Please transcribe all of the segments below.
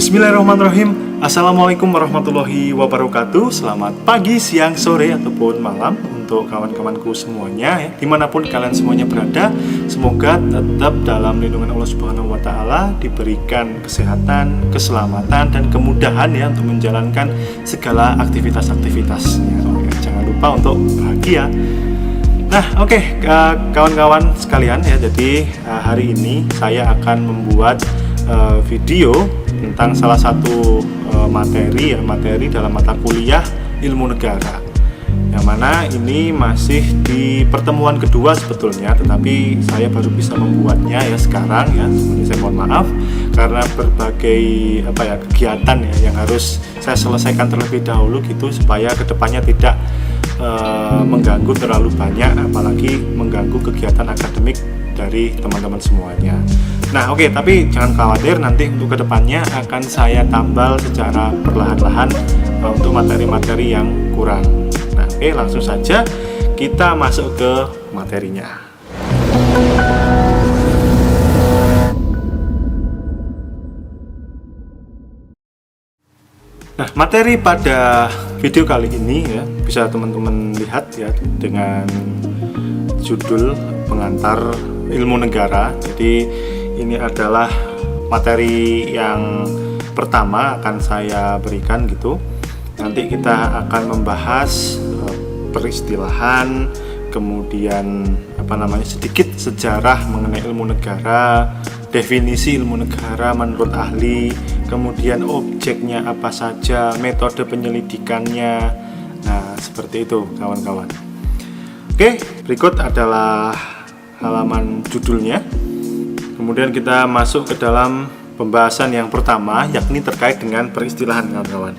Bismillahirrahmanirrahim. Assalamualaikum warahmatullahi wabarakatuh. Selamat pagi, siang, sore, ataupun malam untuk kawan-kawanku semuanya ya. Dimanapun kalian semuanya berada, semoga tetap dalam lindungan Allah Subhanahu wa Ta'ala, diberikan kesehatan, keselamatan, dan kemudahan ya untuk menjalankan segala aktivitas-aktivitasnya. Jangan lupa untuk bahagia. Nah, oke, kawan-kawan sekalian ya. Jadi hari ini saya akan membuat video tentang salah satu materi dalam mata kuliah ilmu negara, yang mana ini masih di pertemuan kedua sebetulnya, tetapi saya baru bisa membuatnya ya sekarang ya. Saya mohon maaf karena berbagai kegiatan ya yang harus saya selesaikan terlebih dahulu gitu, supaya kedepannya tidak mengganggu terlalu banyak, apalagi mengganggu kegiatan akademik dari teman-teman semuanya. Nah oke, tapi jangan khawatir, nanti untuk kedepannya akan saya tambal secara perlahan-lahan untuk materi-materi yang kurang. Nah oke, langsung saja kita masuk ke materinya. Nah, materi pada video kali ini ya, bisa teman-teman lihat ya dengan judul pengantar ilmu negara. Jadi ini adalah materi yang pertama akan saya berikan gitu. Nanti kita akan membahas peristilahan, kemudian sedikit sejarah mengenai ilmu negara, definisi ilmu negara menurut ahli, kemudian objeknya apa saja, metode penyelidikannya. Nah, seperti itu kawan-kawan. Oke, berikut adalah halaman judulnya. Kemudian kita masuk ke dalam pembahasan yang pertama, yakni terkait dengan peristilahan kawan-kawan.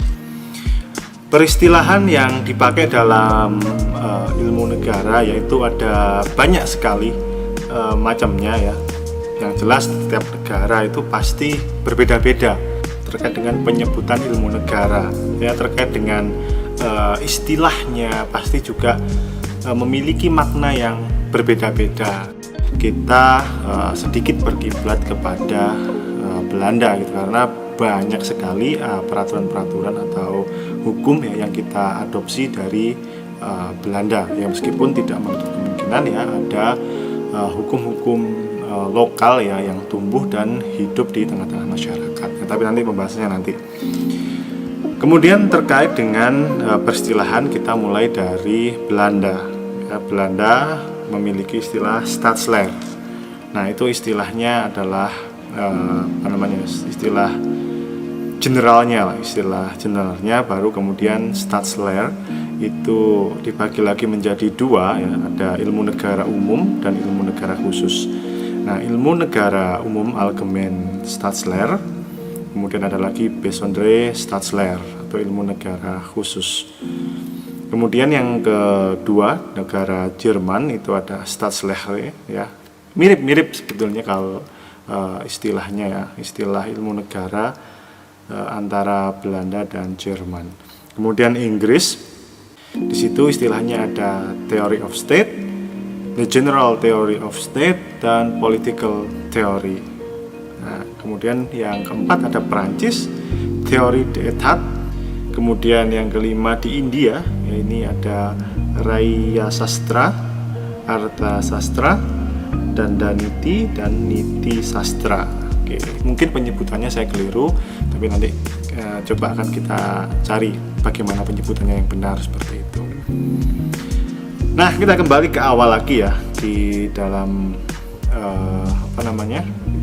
Peristilahan yang dipakai dalam ilmu negara yaitu ada banyak sekali macamnya ya. Yang jelas setiap negara itu pasti berbeda-beda terkait dengan penyebutan ilmu negara ya, terkait dengan istilahnya pasti juga memiliki makna yang berbeda-beda. Kita sedikit berkiblat kepada Belanda gitu, karena banyak sekali peraturan-peraturan atau hukum ya yang kita adopsi dari Belanda ya, meskipun tidak menutup kemungkinan ya ada hukum-hukum lokal ya yang tumbuh dan hidup di tengah-tengah masyarakat ya, tapi nanti pembahasannya nanti. Kemudian terkait dengan peristilahan, kita mulai dari Belanda ya. Belanda memiliki istilah Stadsler. Nah, itu istilahnya adalah istilah generalnya lah, istilah generalnya, baru kemudian Stadsler itu dibagi lagi menjadi dua ya, ada ilmu negara umum dan ilmu negara khusus. Nah, ilmu negara umum Algemeen Stadsler, kemudian ada lagi Besondere Stadsler atau ilmu negara khusus. Kemudian yang kedua, negara Jerman itu ada Staatslehre ya. Mirip-mirip sebetulnya kalau istilahnya ya, istilah ilmu negara antara Belanda dan Jerman. Kemudian Inggris, di situ istilahnya ada Theory of State, The General Theory of State, dan Political Theory. Nah, kemudian yang keempat ada Perancis, Theory d'Etat. Kemudian yang kelima di India, ya ini ada Raya Sastra, Artha Sastra, Dandaniti, dan Niti Sastra. Oke, mungkin penyebutannya saya keliru, tapi nanti coba akan kita cari bagaimana penyebutannya yang benar seperti itu. Nah, kita kembali ke awal lagi ya, di dalam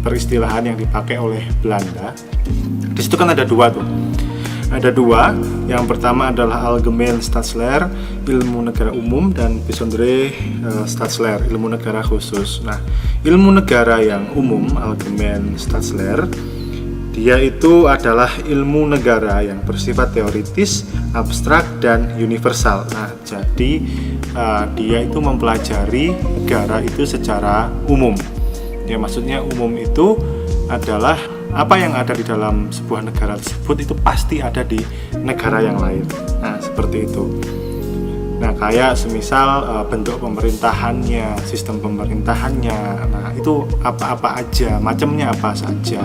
peristilahan yang dipakai oleh Belanda. Di situ kan ada dua tuh. Ada dua, yang pertama adalah Algemeen Stadsler, ilmu negara umum, dan Besondere Stadsler, ilmu negara khusus. Nah, ilmu negara yang umum, Algemeen Stadsler, dia itu adalah ilmu negara yang bersifat teoritis, abstrak, dan universal. Nah, jadi dia itu mempelajari negara itu secara umum. Ya, maksudnya umum itu adalah apa yang ada di dalam sebuah negara tersebut itu pasti ada di negara yang lain. Nah, seperti itu. Nah, kayak semisal bentuk pemerintahannya, sistem pemerintahannya, nah itu apa-apa aja, macamnya apa saja.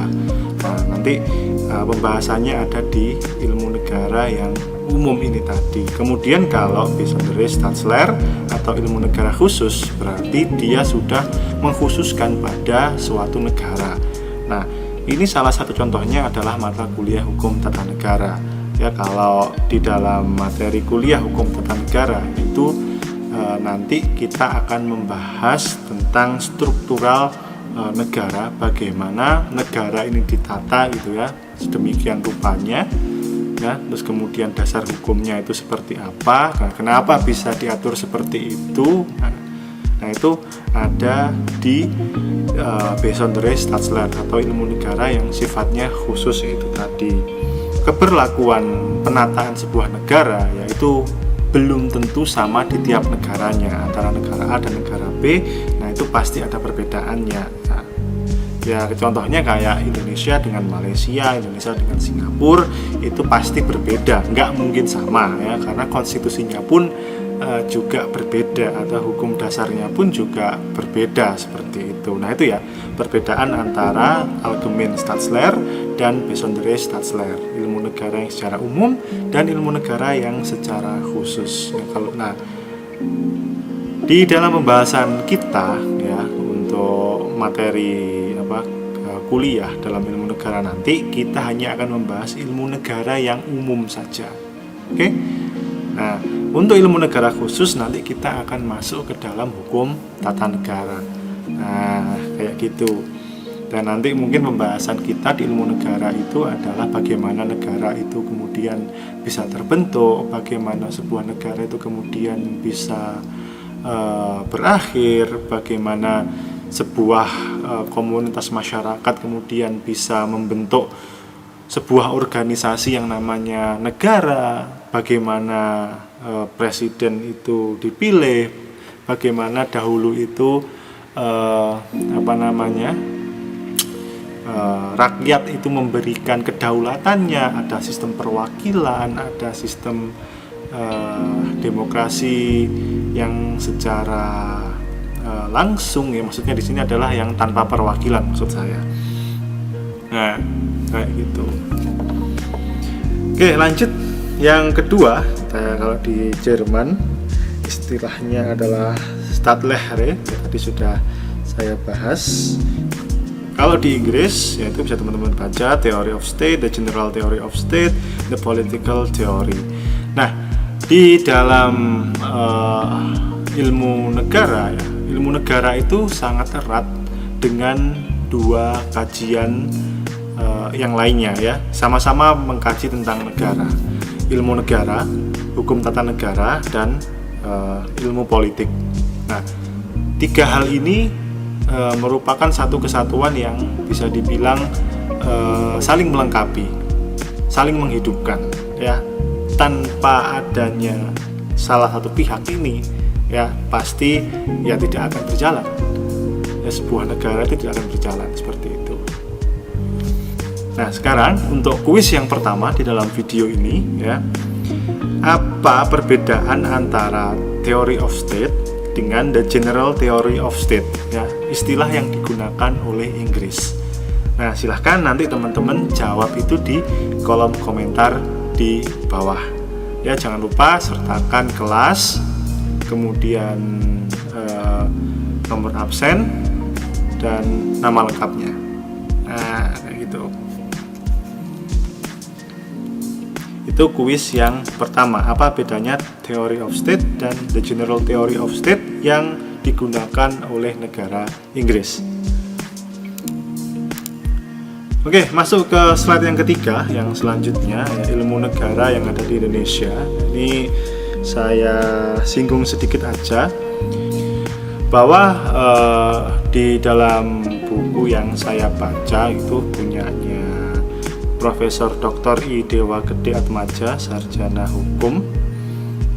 Nah, nanti pembahasannya ada di ilmu negara yang umum ini tadi. Kemudian kalau Besondere Staatsleer atau ilmu negara khusus, berarti dia sudah mengkhususkan pada suatu negara. Nah, ini salah satu contohnya adalah mata kuliah hukum tata negara. Ya, kalau di dalam materi kuliah hukum tata negara itu nanti kita akan membahas tentang struktural negara, bagaimana negara ini ditata gitu ya, sedemikian rupanya ya, terus kemudian dasar hukumnya itu seperti apa, nah, kenapa bisa diatur seperti itu. Nah itu ada di Besondere Staatsleer atau ilmu negara yang sifatnya khusus, yaitu tadi keberlakuan penataan sebuah negara, yaitu belum tentu sama di tiap negaranya, antara negara A dan negara B. Nah itu pasti ada perbedaannya. Nah, ya contohnya kayak Indonesia dengan Malaysia, Indonesia dengan Singapura, itu pasti berbeda, nggak mungkin sama ya, karena konstitusinya pun juga berbeda, atau hukum dasarnya pun juga berbeda seperti itu. Nah itu ya perbedaan antara Algemeen Staatsleer dan Besondere Staatsleer, ilmu negara yang secara umum dan ilmu negara yang secara khusus. Nah, di dalam pembahasan kita ya untuk materi kuliah dalam ilmu negara nanti, kita hanya akan membahas ilmu negara yang umum saja. Oke? Nah, untuk ilmu negara khusus nanti kita akan masuk ke dalam hukum tata negara. Nah, kayak gitu. Dan nanti mungkin pembahasan kita di ilmu negara itu adalah bagaimana negara itu kemudian bisa terbentuk, bagaimana sebuah negara itu kemudian bisa berakhir, bagaimana sebuah komunitas masyarakat kemudian bisa membentuk sebuah organisasi yang namanya negara, bagaimana presiden itu dipilih, bagaimana dahulu itu rakyat itu memberikan kedaulatannya, ada sistem perwakilan, ada sistem demokrasi yang secara langsung ya, maksudnya di sini adalah yang tanpa perwakilan maksud saya. Nah, kayak gitu. Oke, lanjut yang kedua. Kalau di Jerman istilahnya adalah Stadtlehre, tadi sudah saya bahas. Kalau di Inggris, yaitu bisa teman-teman baca Theory of State, The General Theory of State, The Political Theory. Nah, di dalam ilmu negara ya, ilmu negara itu sangat erat dengan dua kajian yang lainnya ya, sama-sama mengkaji tentang negara. Ilmu negara, hukum tata negara, dan ilmu politik. Nah, tiga hal ini merupakan satu kesatuan yang bisa dibilang saling melengkapi, saling menghidupkan ya. Tanpa adanya salah satu pihak ini ya pasti ya tidak akan berjalan ya, sebuah negara itu tidak akan berjalan seperti itu. Nah, sekarang untuk kuis yang pertama di dalam video ini ya, apa perbedaan antara Theory of State dengan The General Theory of State ya, istilah yang digunakan oleh Inggris. Nah, silahkan nanti teman-teman jawab itu di kolom komentar di bawah ya. Jangan lupa sertakan kelas, kemudian nomor absen dan nama lengkapnya. Nah, kayak gitu. Itu kuis yang pertama, apa bedanya Theory of State dan The General Theory of State yang digunakan oleh negara Inggris. Oke, masuk ke slide yang ketiga, yang selanjutnya ya, ilmu negara yang ada di Indonesia. Ini saya singgung sedikit aja bahwa di dalam buku yang saya baca itu punyanya Profesor Dr. I. Dewa Gede Atmaja, sarjana hukum,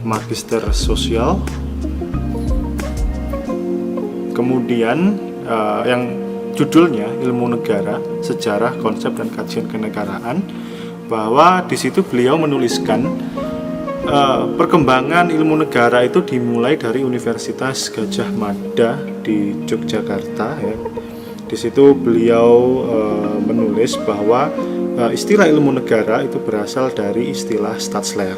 magister sosial. Kemudian yang judulnya Ilmu Negara, Sejarah, Konsep dan Kajian Kenegaraan, bahwa di situ beliau menuliskan perkembangan ilmu negara itu dimulai dari Universitas Gadjah Mada di Yogyakarta ya. Di situ beliau menulis bahwa istilah ilmu negara itu berasal dari istilah Staatsleer,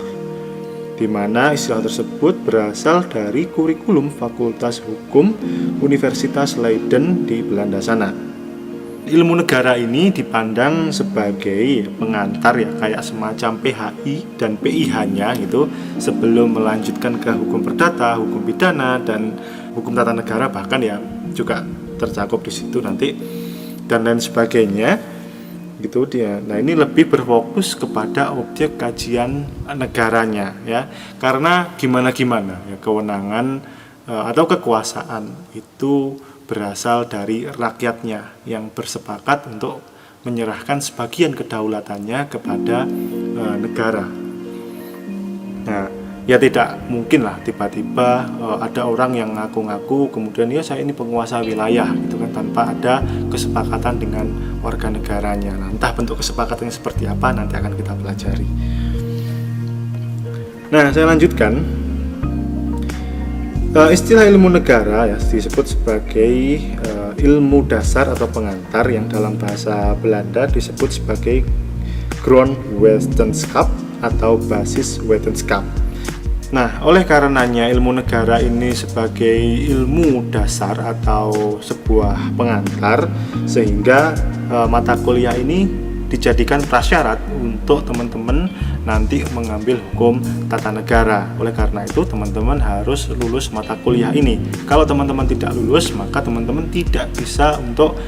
di mana istilah tersebut berasal dari kurikulum Fakultas Hukum Universitas Leiden di Belanda sana. Ilmu negara ini dipandang sebagai pengantar ya, kayak semacam PHI dan PIH-nya gitu, sebelum melanjutkan ke hukum perdata, hukum pidana, dan hukum tata negara, bahkan ya juga tercakup di situ nanti, dan lain sebagainya gitu dia. Nah, ini lebih berfokus kepada objek kajian negaranya ya, karena gimana ya kewenangan atau kekuasaan itu berasal dari rakyatnya yang bersepakat untuk menyerahkan sebagian kedaulatannya kepada negara. Nah, ya tidak mungkin lah tiba-tiba ada orang yang ngaku-ngaku kemudian ya saya ini penguasa wilayah gitu kan, tanpa ada kesepakatan dengan warga negaranya. Nah, entah bentuk kesepakatannya seperti apa nanti akan kita pelajari. Nah, saya lanjutkan. Istilah ilmu negara ya disebut sebagai ilmu dasar atau pengantar yang dalam bahasa Belanda disebut sebagai grondwetenschap atau basis wetenschap. Nah, oleh karenanya ilmu negara ini sebagai ilmu dasar atau sebuah pengantar, sehingga mata kuliah ini dijadikan prasyarat untuk teman-teman nanti mengambil hukum tata negara. Oleh karena itu teman-teman harus lulus mata kuliah ini. Kalau teman-teman tidak lulus, maka teman-teman tidak bisa untuk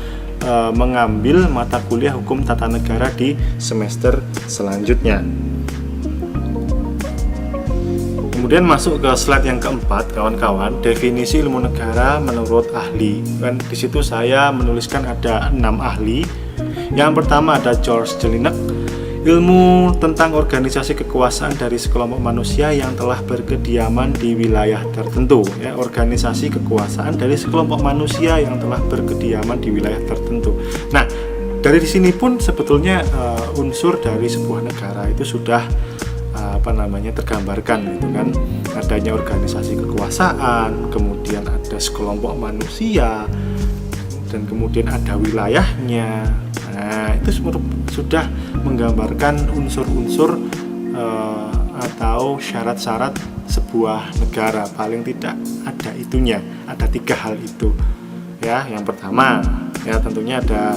mengambil mata kuliah hukum tata negara di semester selanjutnya. Kemudian masuk ke slide yang keempat, kawan-kawan, definisi ilmu negara menurut ahli. Dan di situ saya menuliskan ada 6 ahli. Yang pertama ada George Jelinek, ilmu tentang organisasi kekuasaan dari sekelompok manusia yang telah berkediaman di wilayah tertentu. Ya, organisasi kekuasaan dari sekelompok manusia yang telah berkediaman di wilayah tertentu. Nah, dari sini pun sebetulnya unsur dari sebuah negara itu sudah tergambarkan gitu kan. Adanya organisasi kekuasaan, kemudian ada sekelompok manusia, dan kemudian ada wilayahnya. Nah, itu sudah menggambarkan unsur-unsur atau syarat-syarat sebuah negara. Paling tidak ada itunya, ada 3 hal itu. Ya, yang pertama ya tentunya ada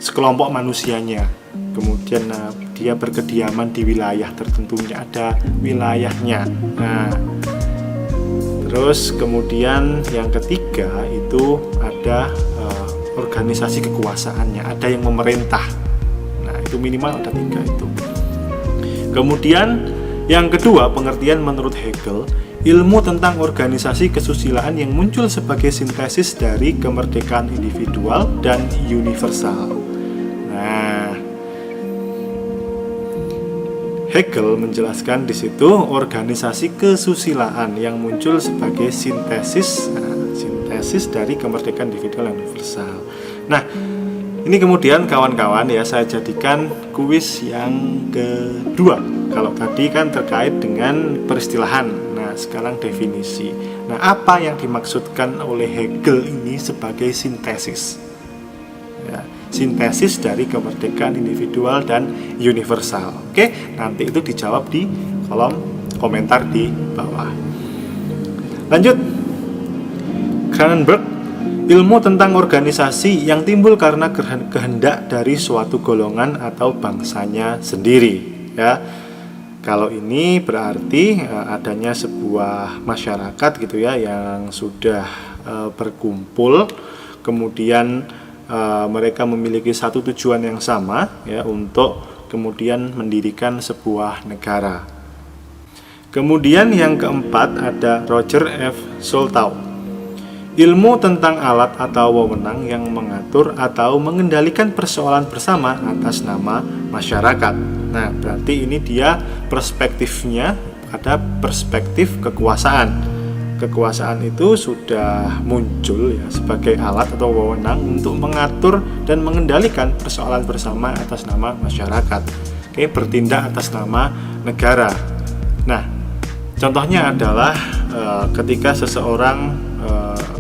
sekelompok manusianya. Kemudian dia berkediaman di wilayah tertentunya, ada wilayahnya. Nah, terus kemudian yang ketiga itu ada organisasi kekuasaannya, ada yang memerintah. Nah, itu minimal ada 3 itu. Kemudian yang kedua, pengertian menurut Hegel, ilmu tentang organisasi kesusilaan yang muncul sebagai sintesis dari kemerdekaan individual dan universal. Nah, Hegel menjelaskan di situ organisasi kesusilaan yang muncul sebagai sintesis dari kemerdekaan individual dan universal. Nah, ini kemudian kawan-kawan ya saya jadikan kuis yang kedua. Kalau tadi kan terkait dengan peristilahan. Nah, sekarang definisi. Nah, apa yang dimaksudkan oleh Hegel ini sebagai sintesis? Ya, sintesis dari kemerdekaan individual dan universal. Oke, nanti itu dijawab di kolom komentar di bawah. Lanjut. Cronenberg, ilmu tentang organisasi yang timbul karena kehendak dari suatu golongan atau bangsanya sendiri. Ya, kalau ini berarti adanya sebuah masyarakat gitu ya yang sudah berkumpul, kemudian mereka memiliki satu tujuan yang sama ya untuk kemudian mendirikan sebuah negara. Kemudian yang keempat ada Roger F. Soltau, ilmu tentang alat atau wewenang yang mengatur atau mengendalikan persoalan bersama atas nama masyarakat. Nah, berarti ini dia perspektifnya, ada perspektif kekuasaan. Kekuasaan itu sudah muncul ya sebagai alat atau wewenang untuk mengatur dan mengendalikan persoalan bersama atas nama masyarakat. Oke, bertindak atas nama negara. Nah, contohnya adalah ketika seseorang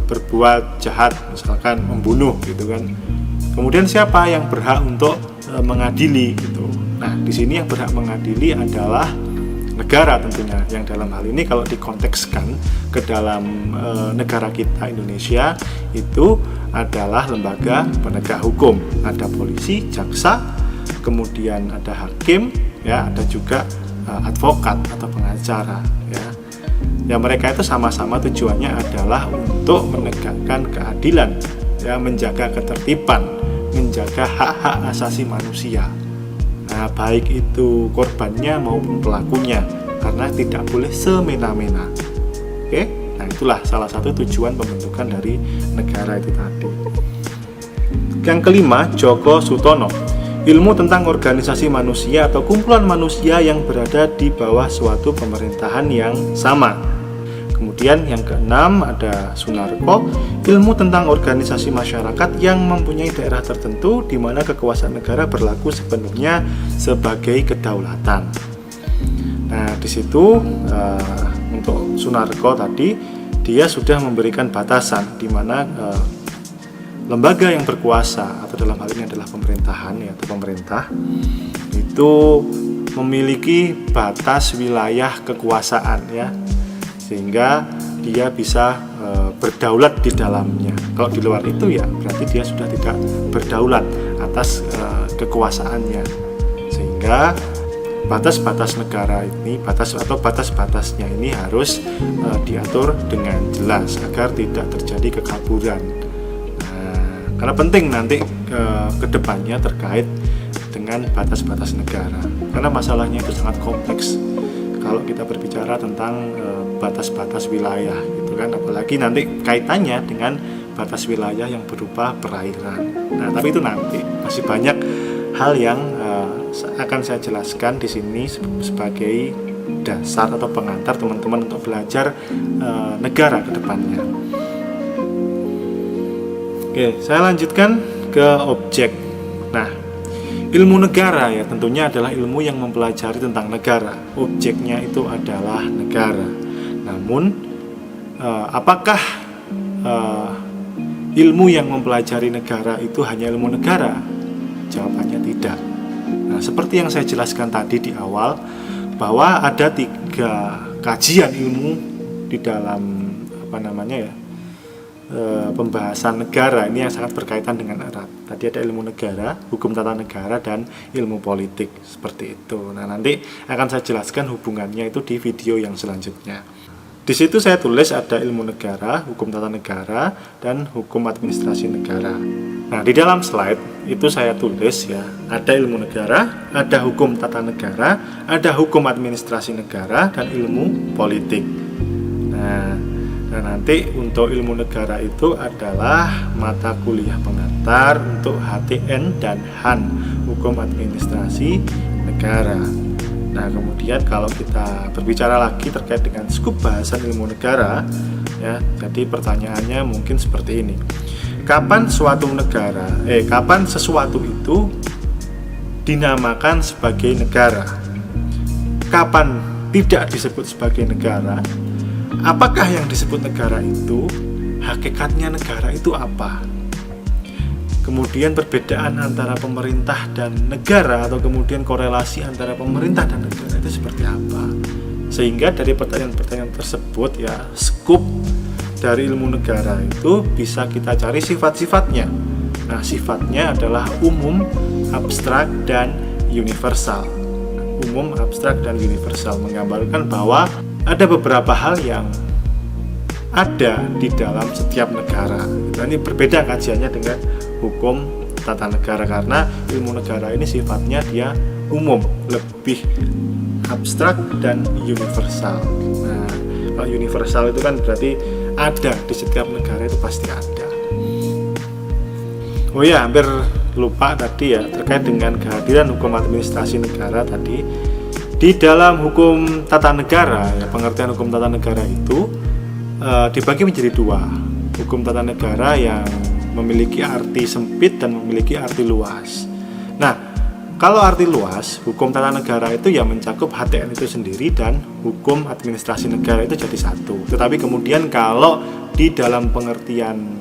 berbuat jahat, misalkan membunuh gitu kan. Kemudian siapa yang berhak untuk mengadili gitu. Nah, di sini yang berhak mengadili adalah negara tentunya, yang dalam hal ini kalau dikontekskan ke dalam negara kita Indonesia itu adalah lembaga penegak hukum. Ada polisi, jaksa, kemudian ada hakim, ya, ada juga advokat atau pengacara, ya. Ya, mereka itu sama-sama tujuannya adalah untuk menegakkan keadilan, ya, menjaga ketertiban, menjaga hak-hak asasi manusia. Nah, baik itu korbannya maupun pelakunya, karena tidak boleh semena-mena. Oke, nah itulah salah satu tujuan pembentukan dari negara itu tadi. Yang kelima, Djoko Sutono, ilmu tentang organisasi manusia atau kumpulan manusia yang berada di bawah suatu pemerintahan yang sama. Kemudian yang keenam ada Sunarko, ilmu tentang organisasi masyarakat yang mempunyai daerah tertentu di mana kekuasaan negara berlaku sepenuhnya sebagai kedaulatan. Nah, di situ untuk Sunarko tadi dia sudah memberikan batasan di mana lembaga yang berkuasa atau dalam hal ini adalah pemerintahan, ya, atau pemerintah itu memiliki batas wilayah kekuasaan, ya, sehingga dia bisa berdaulat di dalamnya. Kalau di luar itu, ya berarti dia sudah tidak berdaulat atas kekuasaannya, sehingga batas-batas negara ini, batas-batasnya ini harus diatur dengan jelas agar tidak terjadi kekaburan. Nah, karena penting nanti ke depannya terkait dengan batas-batas negara, karena masalahnya itu sangat kompleks kalau kita berbicara tentang batas-batas wilayah gitu kan, apalagi nanti kaitannya dengan batas wilayah yang berupa perairan. Nah, tapi itu nanti masih banyak hal yang akan saya jelaskan di sini sebagai dasar atau pengantar teman-teman untuk belajar negara ke depannya. Oke, saya lanjutkan ke objek. Nah, ilmu negara, ya, tentunya adalah ilmu yang mempelajari tentang negara. Objeknya itu adalah negara. Namun, apakah ilmu yang mempelajari negara itu hanya ilmu negara? Jawabannya tidak. Nah, seperti yang saya jelaskan tadi di awal, bahwa ada 3 kajian ilmu di dalam pembahasan negara ini yang sangat berkaitan dengan erat. Tadi ada ilmu negara, hukum tata negara, dan ilmu politik, seperti itu. Nah, nanti akan saya jelaskan hubungannya itu di video yang selanjutnya. Di situ saya tulis ada ilmu negara, hukum tata negara, dan hukum administrasi negara. Nah, di dalam slide itu saya tulis, ya, ada ilmu negara, ada hukum tata negara, ada hukum administrasi negara, dan ilmu politik. Nah, nanti untuk ilmu negara itu adalah mata kuliah pengantar untuk HTN dan HAN, hukum administrasi negara. Nah, kemudian kalau kita berbicara lagi terkait dengan skup bahasan ilmu negara, ya, jadi pertanyaannya mungkin seperti ini. Kapan sesuatu itu dinamakan sebagai negara? Kapan tidak disebut sebagai negara? Apakah yang disebut negara itu, hakikatnya negara itu apa? Kemudian perbedaan antara pemerintah dan negara, atau kemudian korelasi antara pemerintah dan negara itu seperti apa? Sehingga dari pertanyaan-pertanyaan tersebut, ya, skup dari ilmu negara itu bisa kita cari sifat-sifatnya. Nah, sifatnya adalah umum, abstrak, dan universal. Umum, abstrak, dan universal menggambarkan bahwa ada beberapa hal yang ada di dalam setiap negara. Nah, ini berbeda kajiannya dengan hukum tata negara, karena ilmu negara ini sifatnya dia umum, lebih abstrak dan universal. Nah, kalau universal itu kan berarti ada di setiap negara, itu pasti ada. Oh ya, hampir lupa tadi, ya, terkait dengan kehadiran hukum administrasi negara tadi. Di dalam hukum tata negara, ya, pengertian hukum tata negara itu dibagi menjadi 2. Hukum tata negara yang memiliki arti sempit dan memiliki arti luas. Nah, kalau arti luas, hukum tata negara itu ya mencakup HTN itu sendiri dan hukum administrasi negara itu jadi satu. Tetapi kemudian kalau di dalam pengertian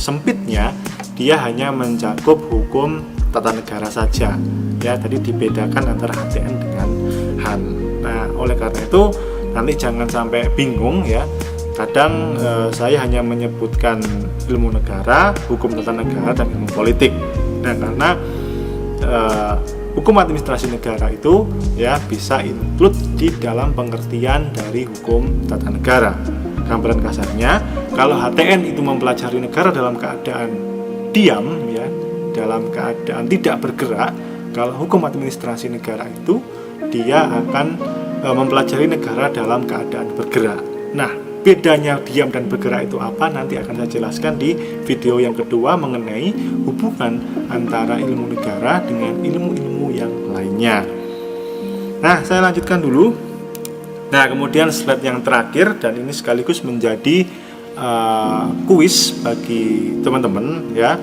sempitnya, dia hanya mencakup hukum tata negara saja. Ya, tadi dibedakan antara HTN dengan HAN. Nah, oleh karena itu nanti jangan sampai bingung ya. Kadang saya hanya menyebutkan ilmu negara, hukum tata negara, dan ilmu politik. Nah, karena hukum administrasi negara itu ya bisa include di dalam pengertian dari hukum tata negara. Gambaran kasarnya, kalau HTN itu mempelajari negara dalam keadaan diam ya, dalam keadaan tidak bergerak, kalau hukum administrasi negara itu dia akan mempelajari negara dalam keadaan bergerak. Nah, bedanya diam dan bergerak itu apa? Nanti akan saya jelaskan di video yang kedua mengenai hubungan antara ilmu negara dengan ilmu-ilmu yang lainnya. Nah, saya lanjutkan dulu. Nah, kemudian slide yang terakhir, dan ini sekaligus menjadi kuis bagi teman-teman ya,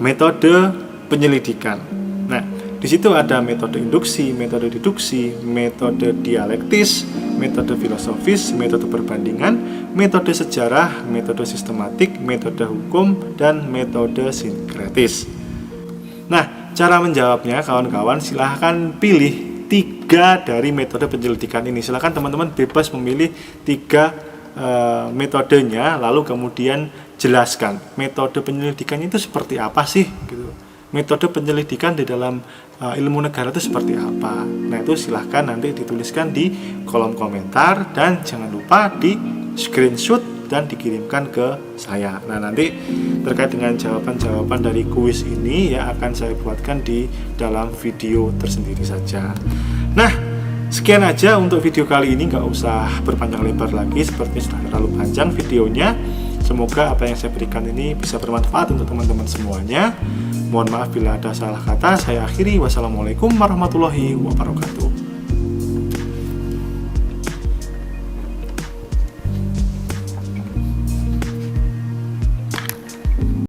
metode penyelidikan. Nah, di situ ada metode induksi, metode deduksi, metode dialektis, metode filosofis, metode perbandingan, metode sejarah, metode sistematik, metode hukum, dan metode sinkretis. Nah, cara menjawabnya kawan-kawan silahkan pilih 3 dari metode penyelidikan ini. Silahkan teman-teman bebas memilih 3 metodenya, lalu kemudian jelaskan metode penyelidikannya itu seperti apa sih gitu. Metode penyelidikan di dalam ilmu negara itu seperti apa. Nah, itu silahkan nanti dituliskan di kolom komentar, dan jangan lupa di screenshot dan dikirimkan ke saya. Nah, nanti terkait dengan jawaban-jawaban dari kuis ini ya akan saya buatkan di dalam video tersendiri saja. Nah, sekian aja untuk video kali ini, nggak usah berpanjang lebar lagi, sepertinya sudah terlalu panjang videonya. Semoga apa yang saya berikan ini bisa bermanfaat untuk teman-teman semuanya. Mohon maaf bila ada salah kata. Saya akhiri. Wassalamualaikum warahmatullahi wabarakatuh.